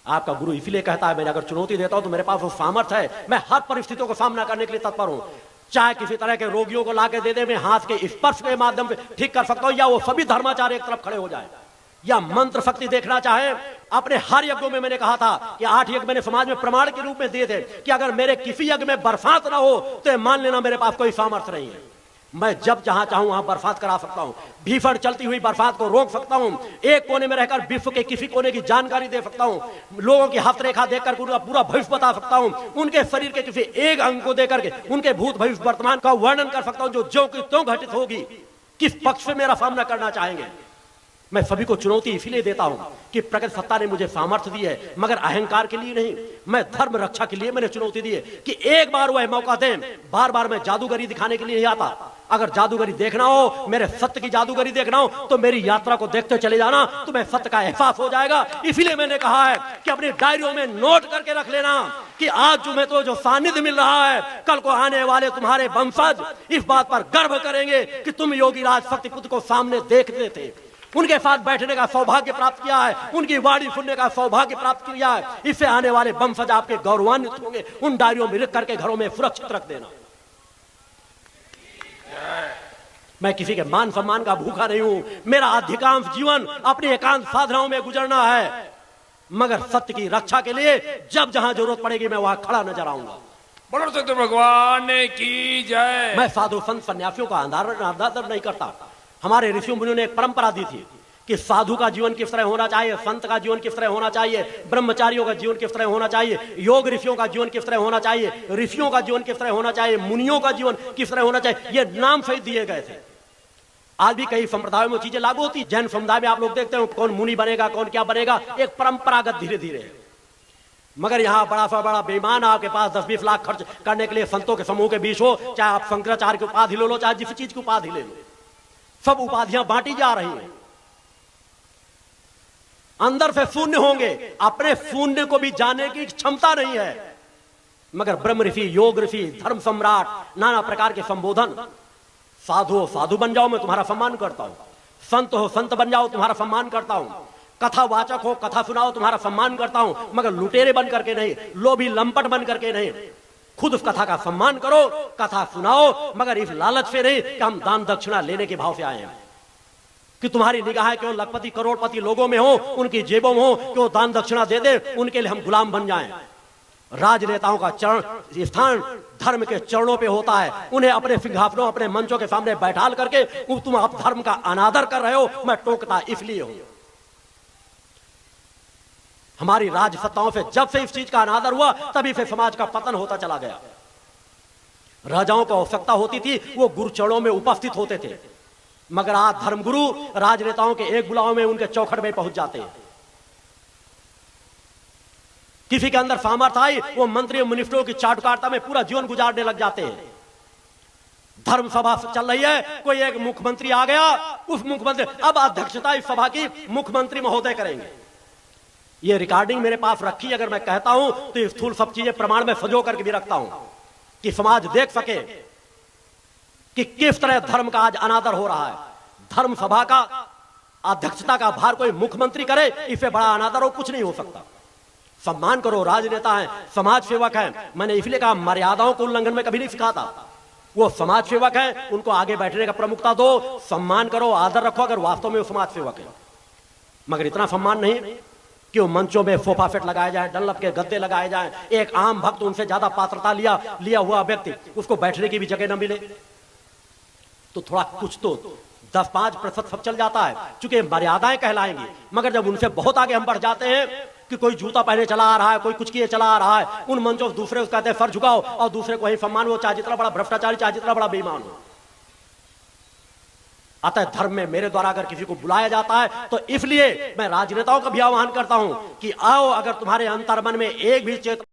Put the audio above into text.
आपका गुरु इसलिए कहता है, मैं अगर चुनौती देता हूं तो मेरे पास वो सामर्थ्य है, मैं हर परिस्थितियों का सामना करने के लिए तत्पर हूं। चाहे किसी तरह के रोगियों को लाके दे दे, मैं हाथ के स्पर्श के माध्यम से ठीक कर सकता हूं, या वो सभी धर्माचार्य एक तरफ खड़े हो जाए, या मंत्र शक्ति देखना चाहे। अपने हर यज्ञों में मैंने कहा था कि 8 यज्ञ मैंने समाज में प्रमाण के रूप में दिए थे कि अगर मेरे किसी यज्ञ में बरसात ना हो तो मान लेना मेरे पास कोई सामर्थ्य नहीं है। मैं जब जहां चाहूं वहां बरसात करा सकता हूं, भीषण चलती हुई बरसात को रोक सकता हूं, एक कोने में रहकर विश्व के किसी कोने की जानकारी दे सकता हूं, लोगों की हस्तरेखा देखकर पूरा भविष्य बता सकता हूं, उनके शरीर के किसी एक अंग को देकर के उनके भूत भविष्य वर्तमान का वर्णन कर सकता हूं, जो ज्यों की त्यों घटित होगी, किस पक्ष से मेरा सामना करना चाहेंगे। मैं सभी को चुनौती इसीलिए देता हूं कि प्रकृति सत्ता ने मुझे सामर्थ्य दी है, मगर अहंकार के लिए नहीं। मैं धर्म रक्षा के लिए मैंने चुनौती दी है कि एक बार वह मौका दें। बार बार मैं जादूगरी दिखाने के लिए नहीं आता। अगर जादूगरी देखना हो, मेरे सत्य की जादूगरी देखना हो, तो मेरी यात्रा को देखते चले जाना, तुम्हें सत्य का एहसास हो जाएगा। इसीलिए मैंने कहा है कि अपनी डायरियों में नोट करके रख लेना कि आज तुम्हें तो जो सानिध्य मिल रहा है, कल को आने वाले तुम्हारे वंशज इस बात पर गर्व करेंगे कि तुम योगी राज शक्तिपुत्र को सामने देखते थे, उनके साथ बैठने का सौभाग्य प्राप्त किया है, उनकी वाणी सुनने का सौभाग्य प्राप्त किया है। इससे आने वाले वंशज आपके गौरवान्वित होंगे। उन डायरियों में लिख करके घरों में सुरक्षित रख देना। मैं किसी के मान सम्मान का भूखा नहीं हूं। मेरा अधिकांश जीवन अपनी एकांत साधनाओं में गुजरना है, मगर सत्य की रक्षा के लिए जब जहां जरूरत पड़ेगी मैं वहां खड़ा नजर आऊंगा। बोलो सत्य भगवान की जय। मैं साधु संत सन्यासियों का आदर नहीं करता। हमारे ऋषियों मुनियों ने एक परंपरा दी थी कि साधु का जीवन किस तरह होना चाहिए, संत का जीवन किस तरह होना चाहिए, ब्रह्मचारियों का जीवन किस तरह होना चाहिए, योग ऋषियों का जीवन किस तरह होना चाहिए, ऋषियों का जीवन किस तरह होना चाहिए, मुनियों का जीवन किस तरह होना चाहिए। ये नाम सहित दिए गए थे। आज भी कई संप्रदायों में चीजें लागू होती। जैन समुदाय में आप लोग देखते हो कौन मुनि बनेगा, कौन क्या बनेगा, एक परंपरागत धीरे धीरे। मगर यहाँ बड़ा सा बड़ा बेईमान आपके पास 10-20 लाख खर्च करने के लिए संतों के समूह के बीच हो, चाहे आप शंकराचार्य की उपाधि ले लो, चाहे जिस चीज की उपाधि ले लो, सब उपाधियां बांटी जा रही हैं। अंदर से शून्य होंगे, अपने शून्य को भी जानने की क्षमता नहीं है। मगर ब्रह्म ऋषि, योग ऋषि, धर्म सम्राट, नाना प्रकार के संबोधन। साधु हो साधु बन जाओ, मैं तुम्हारा सम्मान करता हूं। संत हो संत बन जाओ, तुम्हारा सम्मान करता हूं। कथावाचक हो, कथा सुनाओ, तुम्हारा सम्मान करता हूं। मगर लुटेरे बन करके नहीं, लोभी लंपट बन करके नहीं। खुद उस कथा का सम्मान करो, कथा सुनाओ, मगर इस लालच से नहीं कि हम दान दक्षिणा लेने के भाव से आए हैं, कि तुम्हारी निगाहें क्यों लखपति करोड़पति लोगों में हो, उनकी जेबों में हो, कि वो दान दक्षिणा दे दे, उनके लिए हम गुलाम बन जाएं। राजनेताओं का चरण स्थान धर्म के चरणों पे होता है। उन्हें अपने सिंहासनों, अपने मंचों के सामने बैठाल करके तुम आप धर्म का अनादर कर रहे हो। मैं टोकता इसलिए हूं, हमारी राजसत्ताओं से जब से इस चीज का अनादर हुआ तभी से समाज का पतन होता चला गया। राजाओं को आवश्यकता होती थी, वो गुरु चरणों में उपस्थित होते थे, मगर आज धर्मगुरु राजनेताओं के एक बुलाव में उनके चौखट में पहुंच जाते हैं। किसी के अंदर सामर्थ्य आई, वो मंत्री मिनिस्टरों की चाटुकारिता में पूरा जीवन गुजारने लग जाते हैं। धर्म सभा चल रही है, कोई एक मुख्यमंत्री आ गया, उस मुख्यमंत्री अब अध्यक्षता इस सभा की मुख्यमंत्री महोदय करेंगे। ये रिकॉर्डिंग मेरे पास रखी, अगर मैं कहता हूं तो स्थूल सब चीजें प्रमाण में सजो करके भी रखता हूं कि समाज देख सके कि किस तरह धर्म का आज अनादर हो रहा है। धर्म सभा का अध्यक्षता का भार कोई मुख्यमंत्री करे, इससे बड़ा अनादर हो कुछ नहीं हो सकता। सम्मान करो, राजनेता हैं, समाज सेवक हैं। मैंने इसलिए कहा मर्यादाओं को उल्लंघन में कभी नहीं सिखाता। वो समाज सेवक हैं, उनको आगे बैठने का प्रमुखता दो, सम्मान करो, आदर रखो अगर वास्तव में वो समाज सेवक है। मगर इतना सम्मान नहीं कि वो मंचों में सोफा सेट लगाए जाए, डनलप के गद्दे लगाए जाए, एक आम भक्त उनसे ज्यादा पात्रता लिया हुआ व्यक्ति उसको बैठने की भी जगह न मिले, तो थोड़ा कुछ तो 10-5% सब चल जाता है, चूंकि मर्यादाएं कहलाएंगी। मगर जब उनसे बहुत आगे हम बढ़ जाते हैं कि कोई जूता पहने चला आ रहा है, कोई कुछ किए चला आ रहा है, उन मंचों दूसरे उसका कहते हैं सर झुकाओ और दूसरे को ही सम्मान हो, चाहे जितना बड़ा भ्रष्टाचारी, चाहे जितना बड़ा बेईमान हो। अतः धर्म में मेरे द्वारा अगर किसी को बुलाया जाता है तो इसलिए मैं राजनेताओं का भी आह्वान करता हूं कि आओ, अगर तुम्हारे अंतर्मन में एक भी चेतना